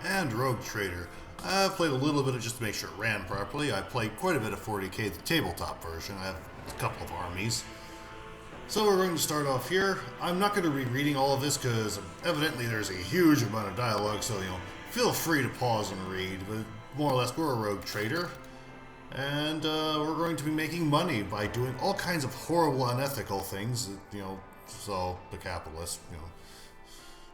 and Rogue Trader. I've played a little bit of just to make sure it ran properly. I played quite a bit of 40k, the tabletop version. I have a couple of armies. So we're going to start off here. I'm not going to be reading all of this because evidently there's a huge amount of dialogue, so feel free to pause and read. But more or less, we're a Rogue Trader. And we're going to be making money by doing all kinds of horrible, unethical things, so the capitalists,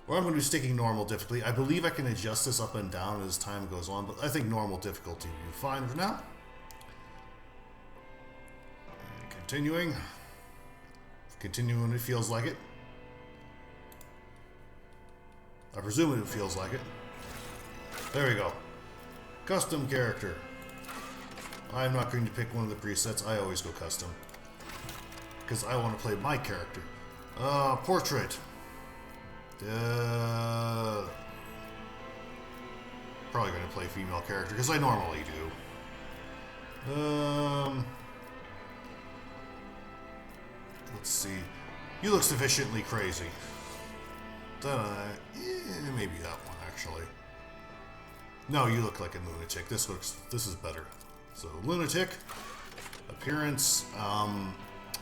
Or I'm going to be sticking normal difficulty. I believe I can adjust this up and down as time goes on, but I think normal difficulty will be fine for now. And continuing. Continuing when it feels like it. I presume it feels like it. There we go. Custom character. I'm not going to pick one of the presets. I always go custom. Because I want to play my character. Portrait. Probably going to play female character, because I normally do. Let's see. You look sufficiently crazy. Maybe that one, actually. No, you look like a lunatic. This is better. So, lunatic. Appearance.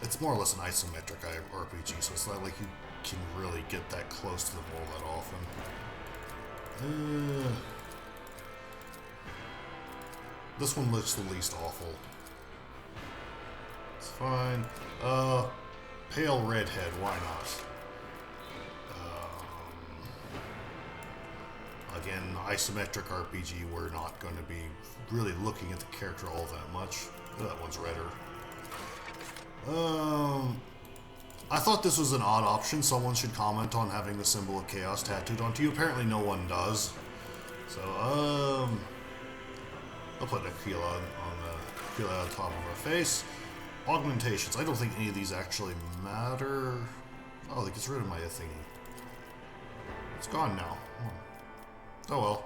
It's more or less an isometric RPG, so it's not like you can really get that close to the wall that often. This one looks the least awful. It's fine. Pale redhead, why not? Again, isometric RPG, we're not going to be really looking at the character all that much. That one's redder. I thought this was an odd option. Someone should comment on having the symbol of chaos tattooed onto you. Apparently no one does. So, I'll put Aquila on top of our face. Augmentations. I don't think any of these actually matter. Oh, that gets rid of my thingy. It's gone now. Oh well.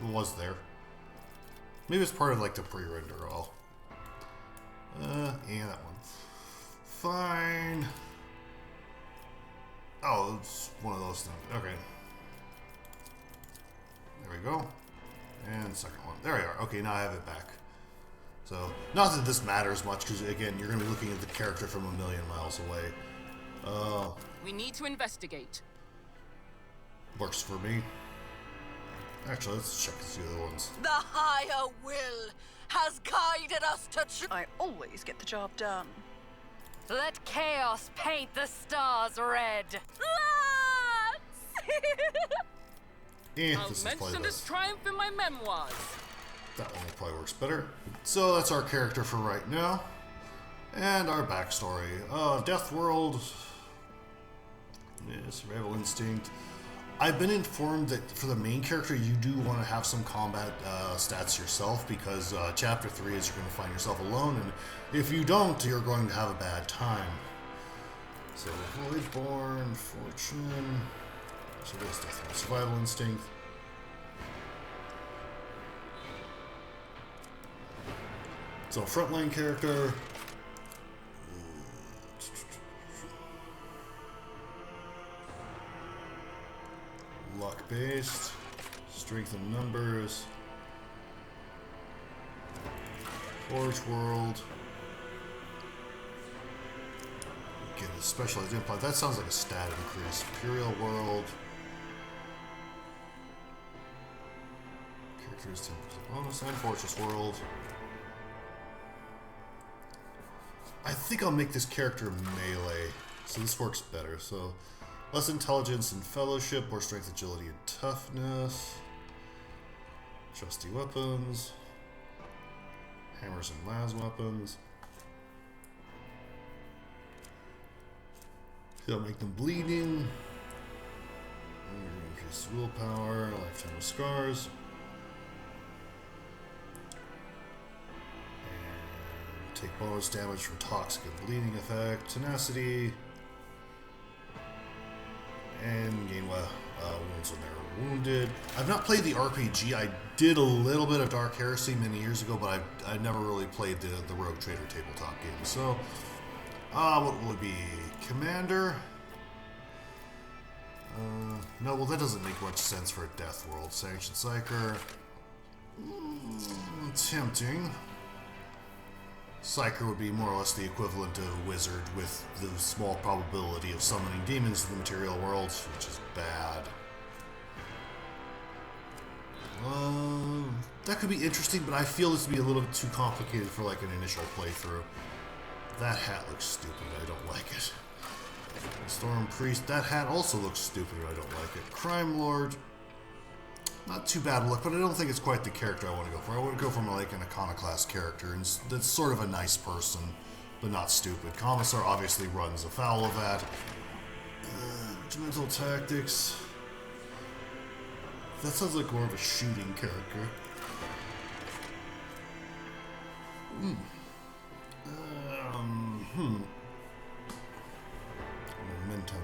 It was there. Maybe it's part of like the pre-render. Yeah, that one. Fine. Oh, it's one of those things. Okay. There we go. And second one. There we are. Okay, now I have it back. So, not that this matters much, because again, you're going to be looking at the character from a million miles away. We need to investigate. Works for me. Actually, let's check the other ones. The higher will has guided us to I always get the job done. Let chaos paint the stars red. I'll mention this triumph in my memoirs. That one probably works better. So that's our character for right now. And our backstory. Death World. Yeah, survival instinct. I've been informed that for the main character, you do want to have some combat stats yourself, because Chapter 3 is you're going to find yourself alone, and if you don't, you're going to have a bad time. So, Voidborn, Fortune. So this Death World, Survival Instinct. So, frontline character. Luck based. Strength in numbers. Forge World. Get a specialized implant. That sounds like a stat increase. Imperial World. Characters 10% bonus. And Fortress World. I think I'll make this character melee, so this works better. So, less intelligence and fellowship, more strength, agility, and toughness. Trusty weapons. Hammers and las weapons. That'll make them bleeding. Increase willpower, lifetime of scars. Take bonus damage from toxic and bleeding effect, tenacity, and gain wounds when they're wounded. I've not played the RPG. I did a little bit of Dark Heresy many years ago, but I never really played the Rogue Trader tabletop game. So, what will it be? Commander. No, well that doesn't make much sense for a Death World. Sanctioned Psyker. Tempting. Psyker would be more or less the equivalent of a wizard with the small probability of summoning demons to the material world, which is bad. That could be interesting, but I feel this would be a little bit too complicated for like an initial playthrough. That hat looks stupid, I don't like it. Storm Priest, that hat also looks stupid, I don't like it. Crime Lord, not too bad a look, but I don't think it's quite the character I want to go for. I want to go for more like an Iconoclast character, and that's sort of a nice person, but not stupid. Commissar obviously runs afoul of that. Regimental Tactics. That sounds like more of a shooting character. Momentum.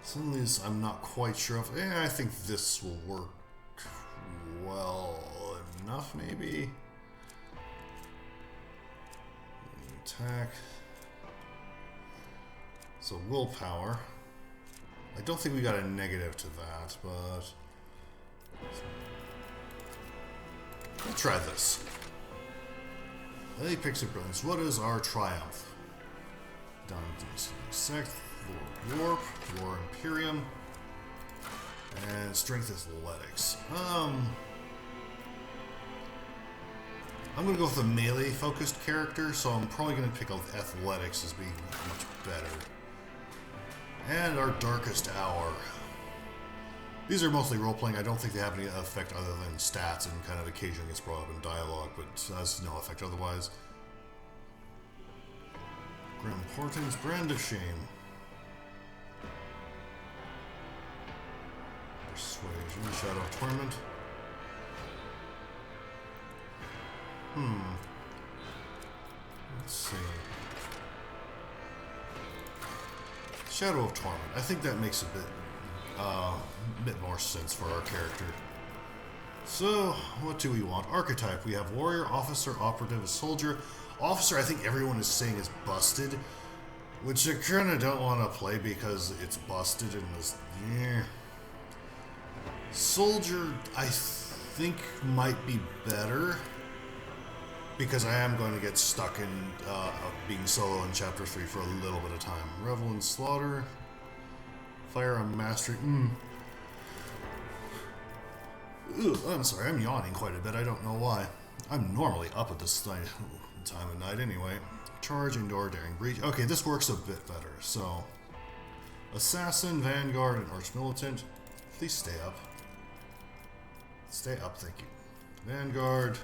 Some of these I'm not quite sure of. I think this will work well enough, maybe. Attack. So willpower. I don't think we got a negative to that, but we'll try this. Hey, Pixie Brilliance, what is our triumph? Down to Sect, Lord Warp, War Imperium, and Strength Athletics. I'm going to go with a melee-focused character, so I'm probably going to pick Athletics as being much better. And our Darkest Hour. These are mostly role-playing. I don't think they have any effect other than stats, and kind of occasionally gets brought up in dialogue, but has no effect otherwise. Grim Portents, Brand of Shame. Persuasion, Shadow of Torment. Let's see. Shadow of Torment. I think that makes a bit more sense for our character. So, what do we want? Archetype. We have Warrior, Officer, Operative, Soldier. Officer, I think everyone is saying is busted, which I kind of don't want to play because it's busted and this. Yeah. Soldier, I think might be better because I am going to get stuck in being solo in Chapter 3 for a little bit of time. Revel in Slaughter. Firearm Mastery. I'm sorry, I'm yawning quite a bit. I don't know why. I'm normally up at this time of night anyway. Charge, Endure, Daring Breach. Okay, this works a bit better. So, Assassin, Vanguard, and Arch Militant. Please stay up. Stay up, thank you. Vanguard,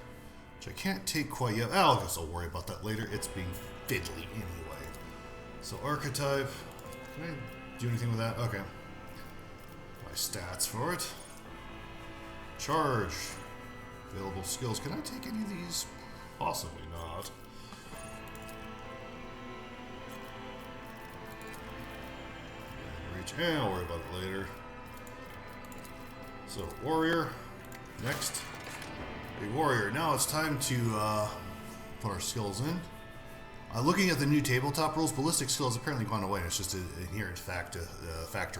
which I can't take quite yet. I guess I'll worry about that later. It's being fiddly anyway. So, Archetype. Can I do anything with that? Okay. My stats for it. Charge. Available skills. Can I take any of these? Possibly not. Reach. I'll worry about it later. So, Warrior. Next. A Warrior. Now it's time to put our skills in. Looking at the new tabletop rules, ballistic skill has apparently gone away. It's just an inherent factor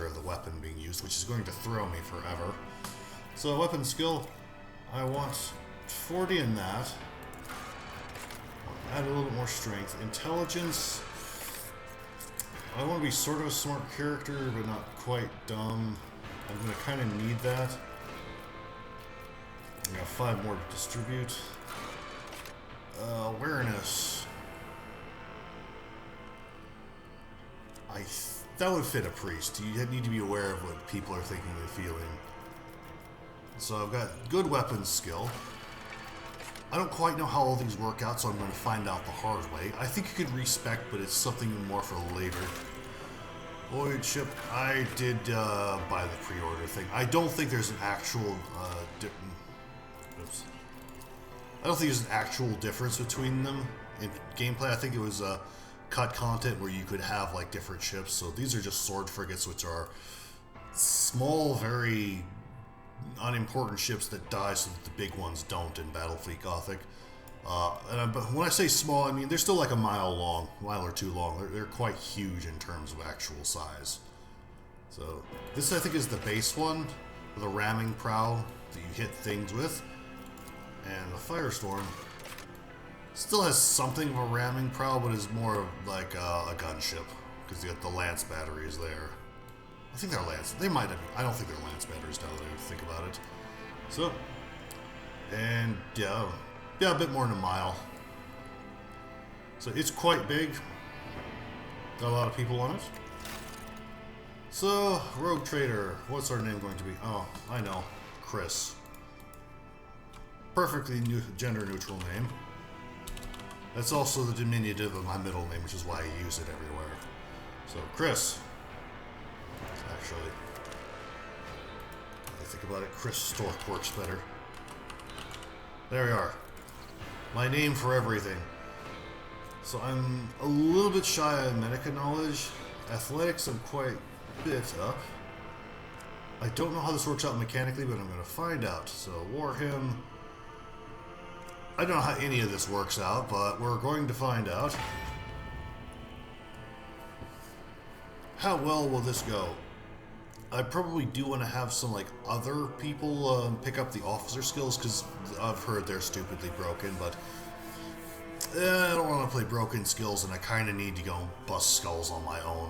of the weapon being used, which is going to throw me forever. So, weapon skill. I want 40 in that. I'll add a little bit more strength. Intelligence. I want to be sort of a smart character, but not quite dumb. I'm going to kind of need that. I got 5 more to distribute. Awareness. That would fit a priest. You need to be aware of what people are thinking and feeling. So I've got good weapons skill. I don't quite know how all these work out, so I'm going to find out the hard way. I think you could respec, but it's something more for later. Void ship, I did buy the pre-order thing. I don't think there's an actual I don't think there's an actual difference between them in gameplay. I think it was cut content where you could have like different ships. So these are just sword frigates, which are small, very unimportant ships that die so that the big ones don't in Battlefleet Gothic. But when I say small, I mean they're still like a mile or two long. They're quite huge in terms of actual size. So this I think is the base one with a ramming prow that you hit things with. And the Firestorm still has something of a ramming prow, but is more of like a gunship because you got the lance batteries there. I think they're lance. They might have. I don't think they're lance batteries now that I think about it. So, and yeah, a bit more than a mile. So it's quite big. Got a lot of people on it. So, Rogue Trader. What's our name going to be? Oh, I know. Chris. Perfectly gender-neutral name. That's also the diminutive of my middle name, which is why I use it everywhere. So, Chris. Actually, I think about it, Chris Stork works better. There we are. My name for everything. So I'm a little bit shy of medica knowledge. Athletics, I'm quite a bit up. I don't know how this works out mechanically, but I'm going to find out. So Warhammer. I don't know how any of this works out, but we're going to find out. How well will this go? I probably do want to have some like other people pick up the officer skills because I've heard they're stupidly broken, but I don't want to play broken skills and I kind of need to go bust skulls on my own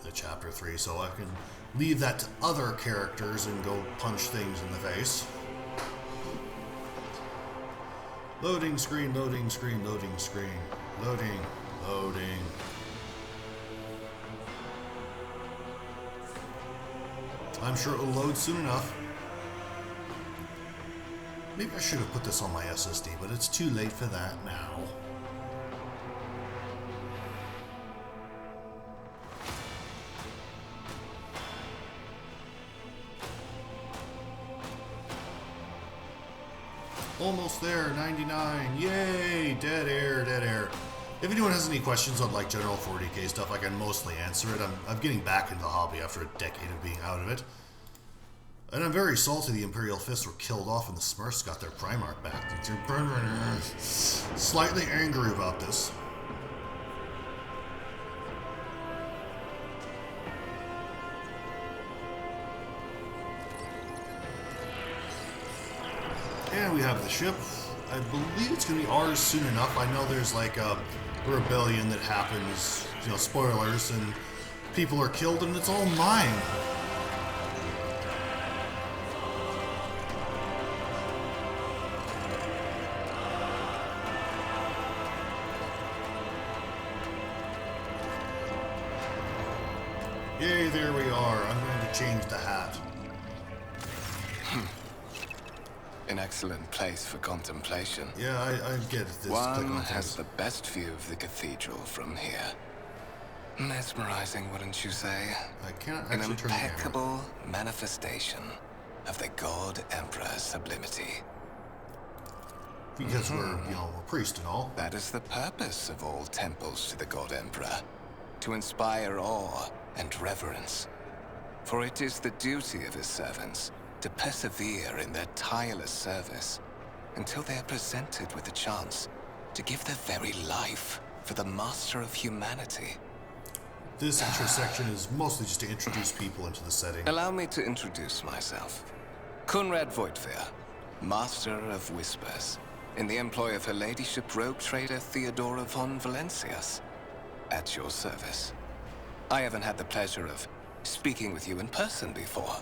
in chapter 3, so I can leave that to other characters and go punch things in the face. Loading screen, loading screen, loading screen, loading, loading. I'm sure it'll load soon enough. Maybe I should have put this on my SSD, but it's too late for that now. Almost there, 99. Yay! Dead air, dead air. If anyone has any questions on like general 40k stuff, I can mostly answer it. I'm getting back into the hobby after a decade of being out of it. And I'm very salty the Imperial Fists were killed off and the Smurfs got their Primarch back. Slightly angry about this. And we have the ship. I believe it's going to be ours soon enough. I know there's like a rebellion that happens, you know, spoilers, and people are killed and it's all mine. Yay, there we are. I'm going to change the hat. An excellent place for contemplation. Yeah, I get this. One has the best view of the cathedral from here. Mesmerizing, wouldn't you say? I can't An actually turn the camera. impeccable manifestation of the God Emperor's sublimity. Because we're, you know, we're priests and all. That is the purpose of all temples to the God Emperor. To inspire awe and reverence. For it is the duty of his servants to persevere in their tireless service until they are presented with the chance to give their very life for the master of humanity. This intersection is mostly just to introduce people into the setting. Allow me to introduce myself. Conrad Voigtveer, Master of Whispers, in the employ of Her Ladyship Rogue Trader Theodora von Valencias, at your service. I haven't had the pleasure of speaking with you in person before.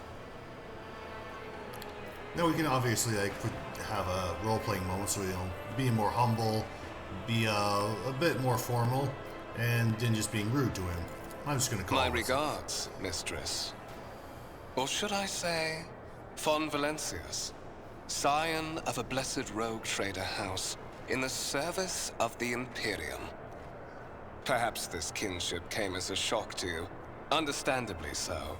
Now we can obviously like have a role-playing moment, so you know, being more humble, be a bit more formal, and then just being rude to him. I'm just gonna call My him. regards, mistress. Or should I say, von Valencias, scion of a blessed rogue trader house in the service of the Imperium. Perhaps this kinship came as a shock to you, understandably so.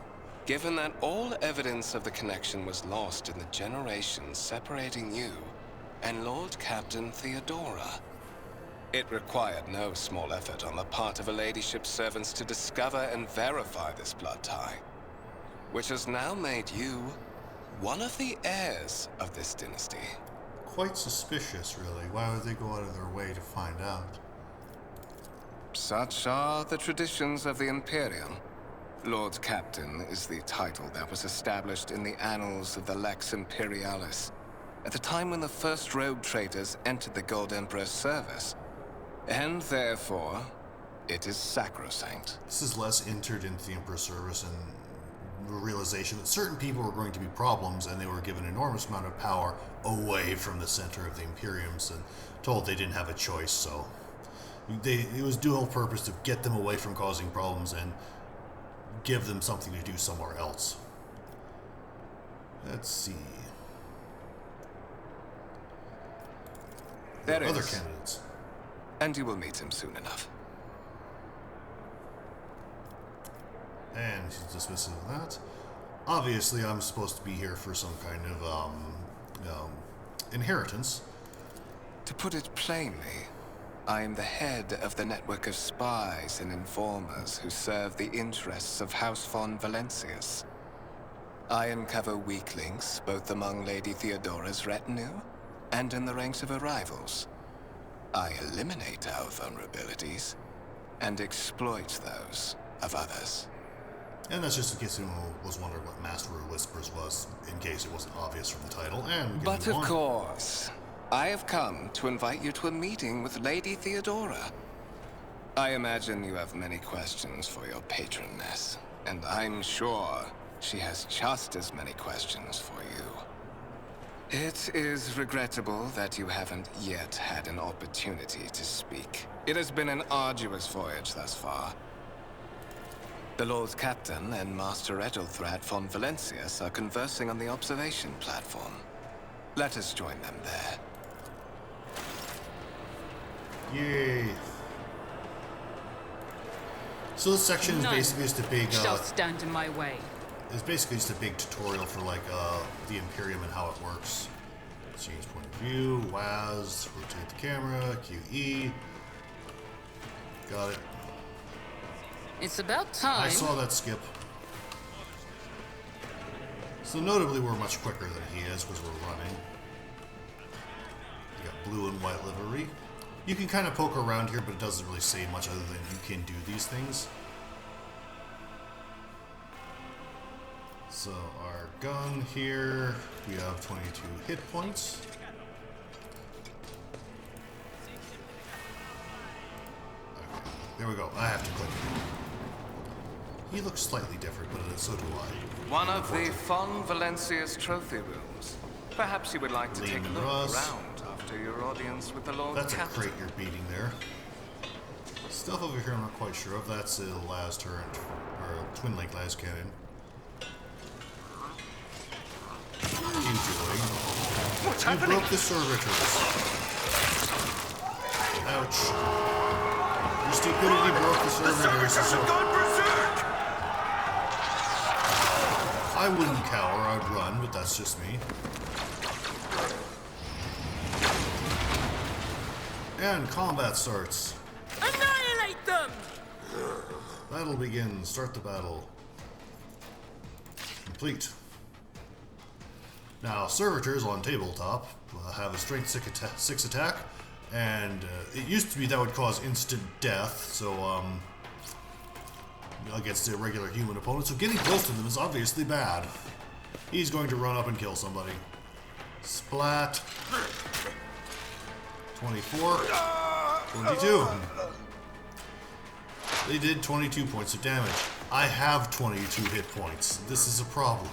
Given that all evidence of the connection was lost in the generations separating you and Lord Captain Theodora. It required no small effort on the part of Her Ladyship's servants to discover and verify this blood tie, which has now made you one of the heirs of this dynasty. Quite suspicious, really. Why would they go out of their way to find out? Such are the traditions of the Imperium. Lord Captain is the title that was established in the annals of the Lex Imperialis at the time when the first rogue traders entered the Gold Emperor's service. And therefore, it is sacrosanct. This is less entered into the Emperor's service and the realization that certain people were going to be problems, and they were given an enormous amount of power away from the center of the Imperiums and told they didn't have a choice. So it was dual purpose to get them away from causing problems and give them something to do somewhere else. Let's see. There other is. Candidates. And you will meet him soon enough. And she's dismissing that. Obviously, I'm supposed to be here for some kind of inheritance. To put it plainly, I am the head of the network of spies and informers who serve the interests of House von Valancius. I uncover weak links both among Lady Theodora's retinue and in the ranks of her rivals. I eliminate our vulnerabilities and exploit those of others. And that's just in case anyone was wondering what Master of Whispers was, in case it wasn't obvious from the title. And but of course, I have come to invite you to a meeting with Lady Theodora. I imagine you have many questions for your patroness, and I'm sure she has just as many questions for you. It is regrettable that you haven't yet had an opportunity to speak. It has been an arduous voyage thus far. The Lord Captain and Master Ethelthrat von Valancius are conversing on the observation platform. Let us join them there. Yay. So this section is basically just a big... shall stand in my way. It's basically just a big tutorial for, like, the Imperium and how it works. Change point of view, WAS, rotate the camera, QE. Got it. It's about time. I saw that skip. So notably, we're much quicker than he is because we're running. You got blue and white livery. You can kind of poke around here, but it doesn't really say much other than you can do these things. So our gun here, we have 22 hit points. Okay, there we go. I have to click it. He looks slightly different, but so do I. One of the von Valancius trophy rooms. Perhaps you would like to take a look around after your audience with the Lord That's Captain. a crate you're beating there. Stuff over here I'm not quite sure of. That's a las turret, or a twin link las cannon. What are you doing? What's you happening? broke the servitors. Ouch. Your stupidity broke the servitors. The servitors have gone berserk! I wouldn't cower, I'd run, but that's just me. And combat starts. Annihilate them! Battle begins. Start the battle. Complete. Now, servitors on tabletop have a strength 6 attack, and it used to be that would cause instant death, so, against a regular human opponent, so getting close to them is obviously bad. He's going to run up and kill somebody. Splat. 24. 22. They did 22 points of damage. I have 22 hit points. This is a problem.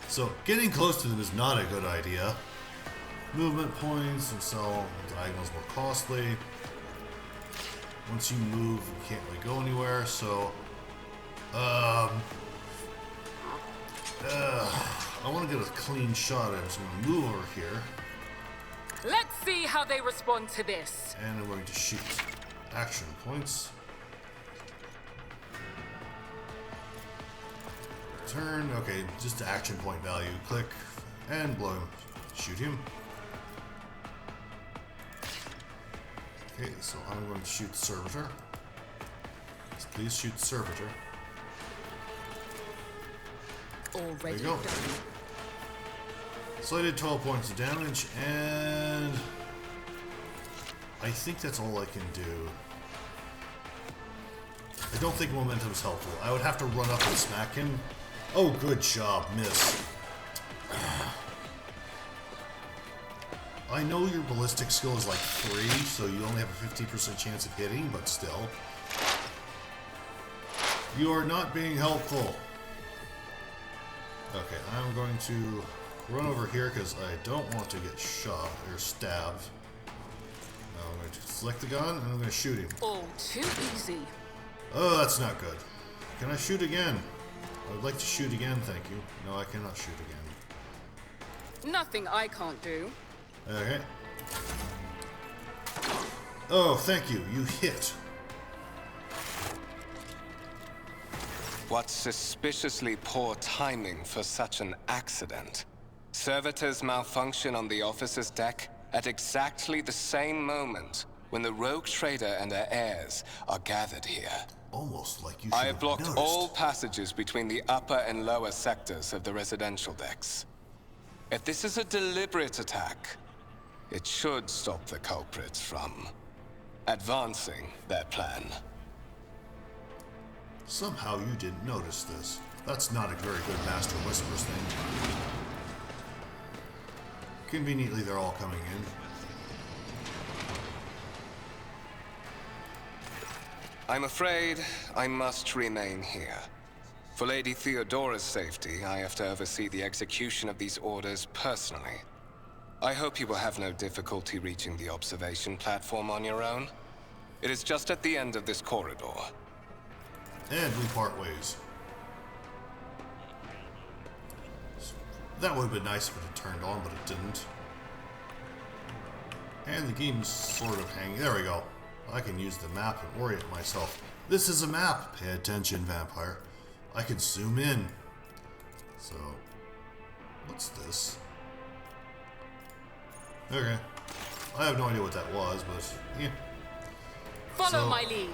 So, getting close to them is not a good idea. Movement points, and so diagonals more costly. Once you move, you can't really go anywhere, so... I want to get a clean shot. I'm just going to move over here. Let's see how they respond to this. And I'm going to shoot. Action points. Turn. Okay, just action point value. Click and blow him. Shoot him. Okay, so I'm going to shoot the servitor. Please shoot the servitor. Already There you go. done. So I did 12 points of damage, and I think that's all I can do. I don't think momentum's helpful. I would have to run up and smack him. Oh, good job, miss. I know your ballistic skill is like 3, so you only have a 50% chance of hitting, but still. You are not being helpful. Okay, I'm going to run over here because I don't want to get shot or stabbed. Now I'm going to select the gun and I'm going to shoot him. All too easy. Oh, that's not good. Can I shoot again? I would like to shoot again, thank you. No, I cannot shoot again. Nothing I can't do. Okay. Oh, thank you. You hit. What suspiciously poor timing for such an accident. Servitors malfunction on the officer's deck at exactly the same moment when the rogue trader and her heirs are gathered here. Almost like you should I have blocked noticed. all passages between the upper and lower sectors of the residential decks. If this is a deliberate attack, it should stop the culprits from advancing their plan. Somehow you didn't notice this. That's not a very good Master Whispers thing. Conveniently, they're all coming in. I'm afraid I must remain here. For Lady Theodora's safety, I have to oversee the execution of these orders personally. I hope you will have no difficulty reaching the observation platform on your own. It is just at the end of this corridor. And we part ways. That would have been nice if it had turned on, but it didn't. And the game's sort of hanging. There we go. I can use the map and orient myself. This is a map. Pay attention, vampire. I can zoom in. So, what's this? Okay. I have no idea what that was, but yeah. Follow my lead.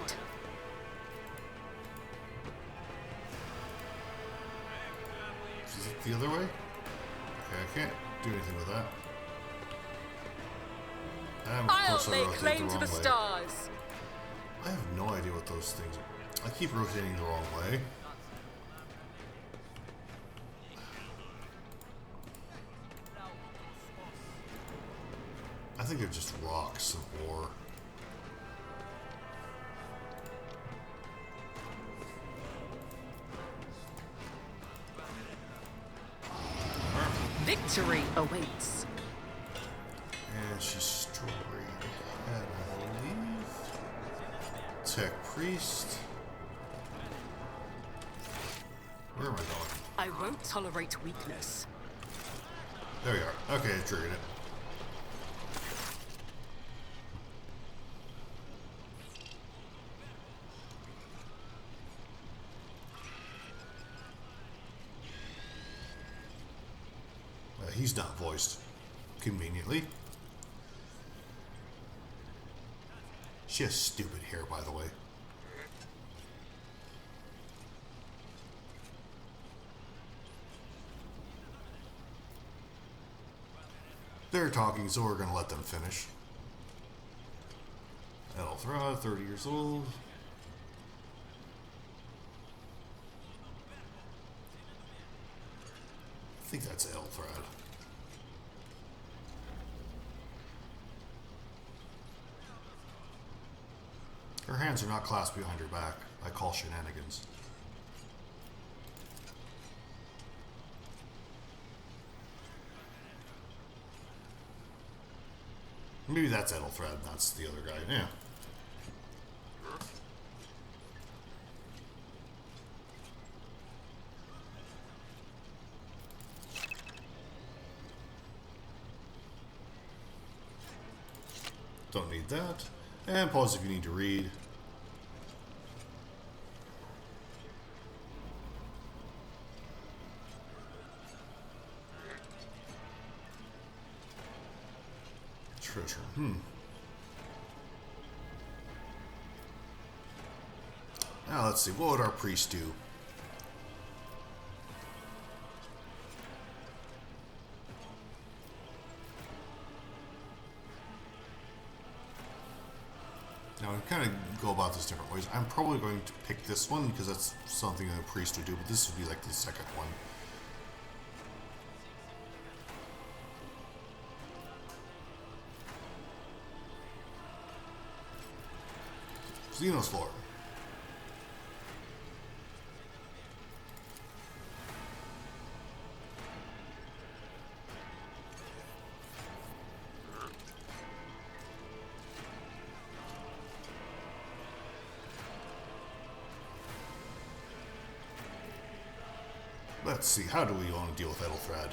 Is it the other way? Okay, I can't do anything with that. Of I'll course I lay rotate claim the to wrong the way. stars. I have no idea what those things are. I keep rotating the wrong way. I think they're just rocks and ore. Victory awaits. And she's straight ahead, I believe. Tech Priest. Where am I going? I won't tolerate weakness. There we are. Okay, I triggered it. He's not voiced, conveniently. She has stupid hair, by the way. They're talking, so we're going to let them finish. Elthra, 30 years old. I think that's Elthra. Her hands are not clasped behind her back. I call shenanigans. Maybe that's Ethelfred, and that's the other guy. Yeah. Don't need that. And pause if you need to read. Treasure. Now let's see. What would our priest do? Now I'm kind of go about this different ways. I'm probably going to pick this one because that's something that a priest would do, but this would be like the second one. Xenos floor. Let's see, how do we want to deal with Ethelthred?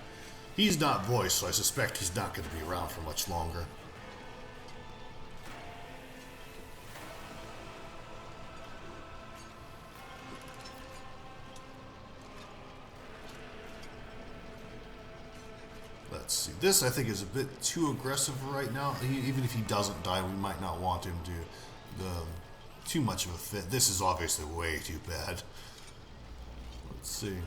He's not voiced, so I suspect he's not going to be around for much longer. Let's see, this I think is a bit too aggressive right now. Even if he doesn't die, we might not want him to too much of a fit. This is obviously way too bad. Let's see.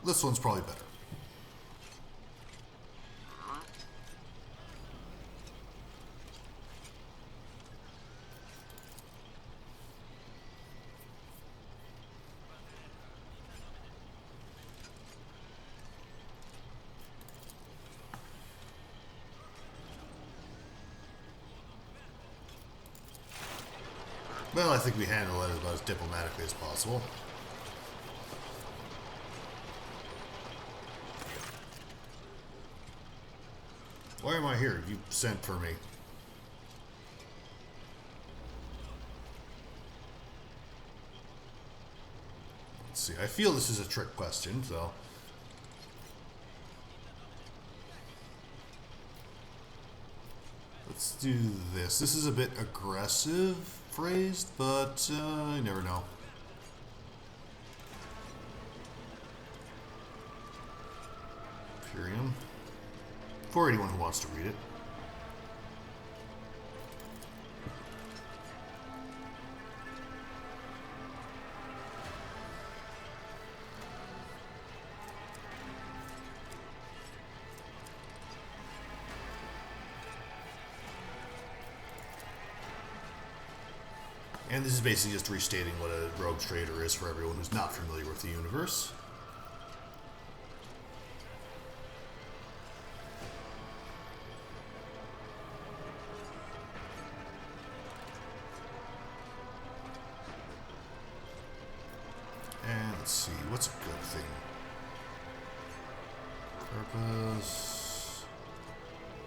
This one's probably better. Well, I think we handle it about as diplomatically as possible. Why am I here? You sent for me. Let's see. I feel this is a trick question, so... Let's do this. This is a bit aggressive phrased, but I never know. Imperium. For anyone who wants to read it. And this is basically just restating what a rogue trader is for everyone who's not familiar with the universe. And let's see, what's a good thing? Purpose.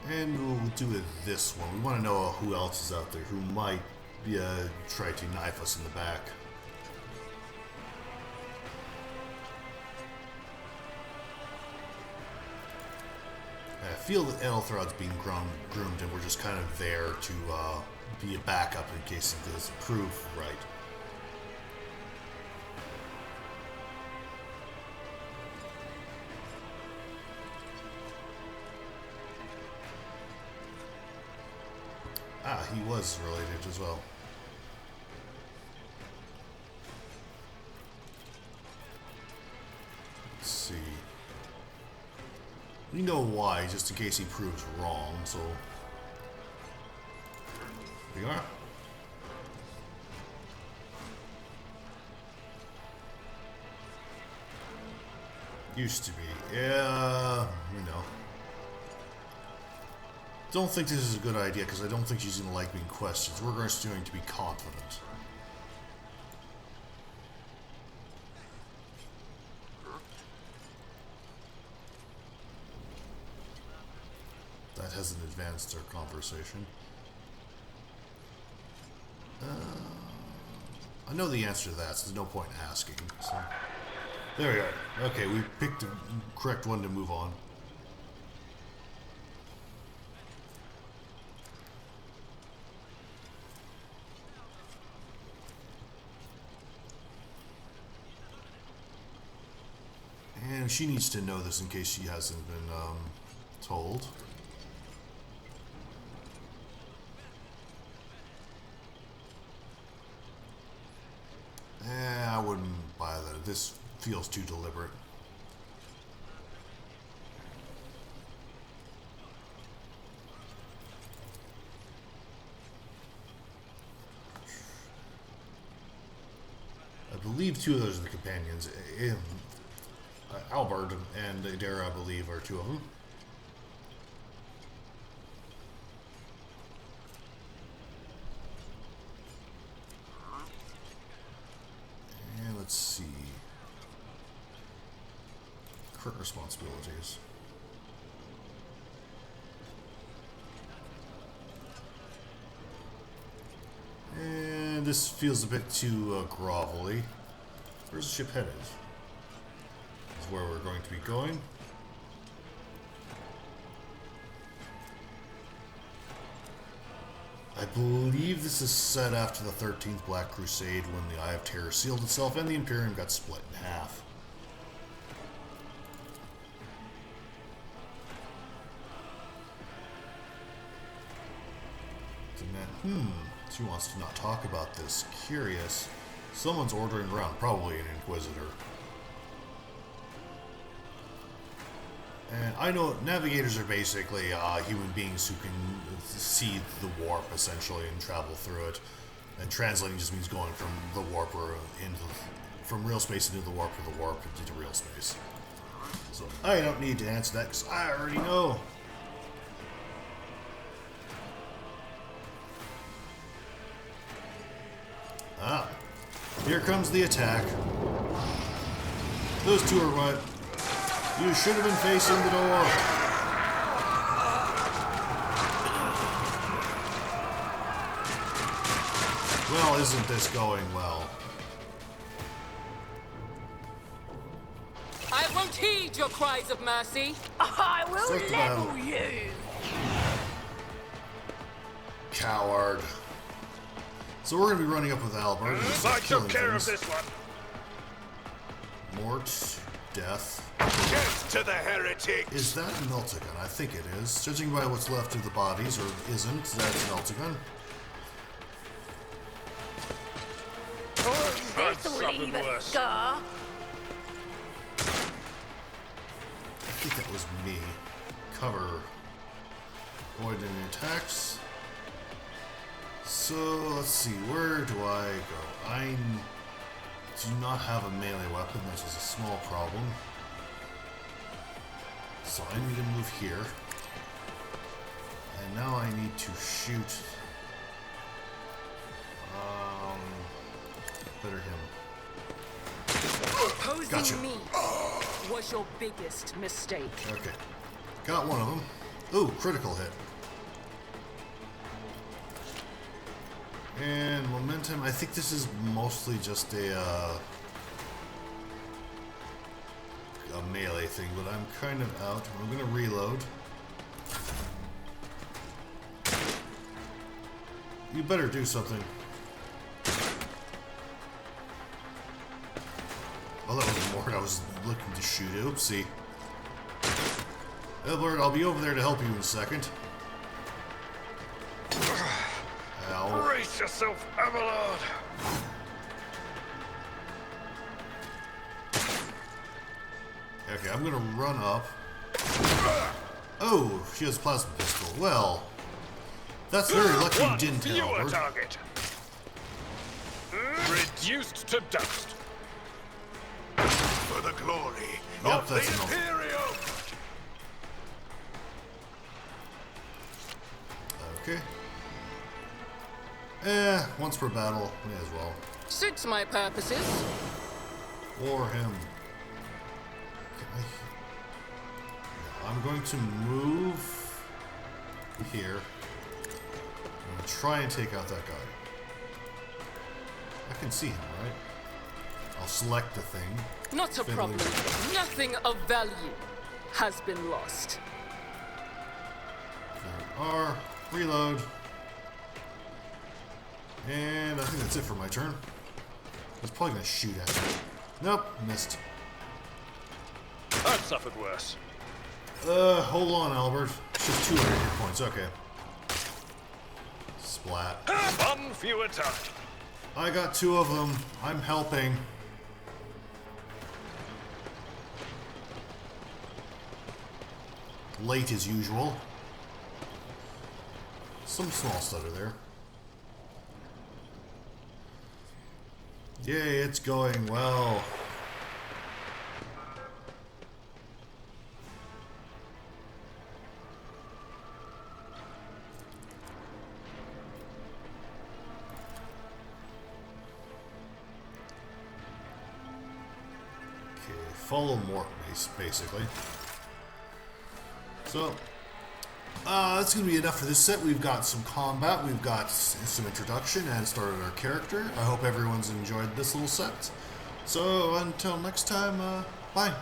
And we'll do it this one. We want to know who else is out there who might try to knife us in the back. I feel that Ethelthred's being groomed and we're just kind of there to be a backup in case it doesn't prove right. Ah, he was related as well. Let's see. We know why, just in case he proves wrong, so... Here we are. Used to be. Yeah, you know. Don't think this is a good idea because I don't think she's going to like being questioned. We're just going to be confident. That hasn't advanced our conversation. I know the answer to that, so there's no point in asking. So. There we are. Okay, we picked the correct one to move on. And she needs to know this in case she hasn't been told. I wouldn't buy that. This feels too deliberate. believe two of those are the companions. Albert and Adara, I believe, are two of them. And let's see. Current responsibilities. And this feels a bit too grovelly. Where's the ship headed? This is where we're going to be going. I believe this is set after the 13th Black Crusade when the Eye of Terror sealed itself and the Imperium got split in half. She wants to not talk about this. Curious. Someone's ordering around, probably an Inquisitor. And I know navigators are basically human beings who can see the warp, essentially, and travel through it. And translating just means going from the warp or from real space into the warp or the warp into real space. So I don't need to answer that because I already know. Ah, here comes the attack. Those two are what? You should have been facing the door. Well, isn't this going well? I won't heed your cries of mercy. I will Start the level battle. you. Coward. So we're going to be running up with Albert. I took care of this one. Mort, death. Get to the heretic. Is that Meltagun? I think it is. Judging by what's left of the bodies, or isn't, that's Meltagun. This'll leave a scar. I think that was me. Cover. Avoid any attacks. So, let's see, where do I go? I do not have a melee weapon, which is a small problem. So I need to move here. And now I need to shoot. Better him. Opposing Gotcha. me was your biggest mistake. Okay. Got one of them. Ooh, critical hit. And momentum, I think this is mostly just a melee thing, but I'm kind of out. I'm gonna reload. You better do something. Oh, that was more I was looking to shoot. Oopsie. Edward, I'll be over there to help you in a second. Ow. Brace yourself, Abelard. Okay, I'm gonna run up. Oh, she has a plasma pistol. Well, that's very lucky you didn't hit Fewer Albert. target. Reduced to dust. For the glory Yep, of that's the enough. Imperium. Okay. Once per battle, may as well. Suits my purposes. Or him. I'm going to move here. I'm going to try and take out that guy. I can see him, right? I'll select the thing. Not a Fiddling. problem. Nothing of value has been lost. There are. Reload. And I think that's it for my turn. He's probably going to shoot at me. Nope, missed. I've suffered worse. Hold on, Albert. It's just 200 hit points. Okay. Splat. One fewer target. I got 2 of them. I'm helping. Late as usual. Some small stutter there. Yay, it's going well. Follow more, basically. So, that's going to be enough for this set. We've got some combat, we've got some introduction, and started our character. I hope everyone's enjoyed this little set. So, until next time, bye.